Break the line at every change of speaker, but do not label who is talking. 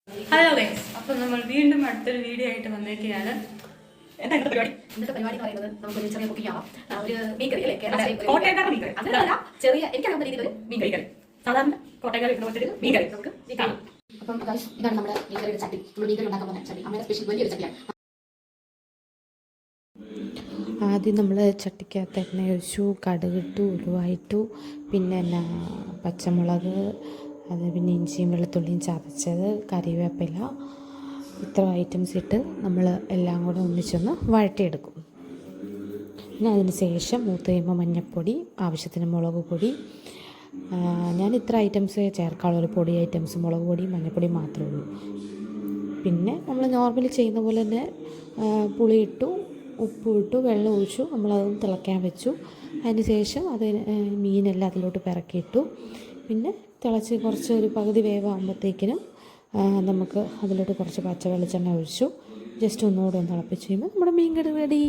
Hello guys, അപ്പം നമ്മൾ വീണ്ടും അടുത്തൊരു വീഡിയോ ആയിട്ട് വന്നേക്കുകയാണ്.
ഇന്നത്തെ പരിപാടി എന്ന് പറയുന്നത് നമുക്കൊരു ചെറിയ കുക്കിംഗ് ആവാം. ഒരു മീൻകറി അല്ലേ,
കോട്ടയക്കാരുടെ മീൻകറി.
അതല്ല, ചെറിയ എനിക്കറിയാവുന്ന രീതിയിൽ ഒരു
മീൻകറി, സാധാരണ കോട്ടയക്കാർ കിട്ടുന്ന പോലത്തെ മീൻകറി നമുക്ക് കാണാം.
അപ്പം ഇതാണ് നമ്മുടെ മീൻകറിയുടെ ചട്ടി. നമ്മൾ മീൻകറി ഉണ്ടാക്കാൻ പോകുന്ന ചട്ടി അമ്മയുടെ സ്പെഷ്യൽ വലിയൊരു ചട്ടിയാണ്.
ആദ്യം നമ്മൾ ചട്ടിക്കകത്ത് എണ്ണ ഒഴിച്ചു, കടുകിട്ടു, ഉലുവായിട്ടു, പിന്നെ പച്ചമുളക്, അത് പിന്നെ ഇഞ്ചിയും വെളുത്തുള്ളിയും ചതച്ചത്, കറിവേപ്പില, ഇത്ര ഐറ്റംസ് ഇട്ട് നമ്മൾ എല്ലാം കൂടെ ഒന്നിച്ചൊന്ന് വഴറ്റിയെടുക്കും. പിന്നെ അതിന് ശേഷം മൂത്ത് കഴിയുമ്പോൾ മഞ്ഞൾപ്പൊടി, ആവശ്യത്തിന് മുളക് പൊടി, ഞാൻ ഇത്ര ഐറ്റംസ് ചേർക്കാനുള്ളൂ. പൊടി ഐറ്റംസ് മുളക് പൊടി മഞ്ഞൾപ്പൊടി മാത്രമേ ഉള്ളൂ. പിന്നെ നമ്മൾ നോർമലി ചെയ്യുന്ന പോലെ തന്നെ പുളി ഇട്ടു, ഉപ്പ് ഇട്ടു, വെള്ളം ഒഴിച്ചു, നമ്മളതൊന്ന് തിളയ്ക്കാൻ വെച്ചു. അതിന് ശേഷം അത് മീനെല്ലാം അതിലോട്ട് പിറക്കിയിട്ടു. പിന്നെ തിളച്ച് കുറച്ച് ഒരു പകുതി വേവാകുമ്പോഴത്തേക്കിനും നമുക്ക് അതിലോട്ട് കുറച്ച് പച്ച വെളിച്ചെണ്ണ ഒഴിച്ചു ജസ്റ്റ് ഒന്നുകൂടെ ഒന്ന് തിളപ്പിച്ച് കഴിയുമ്പോൾ നമ്മുടെ മീൻകറി റെഡി.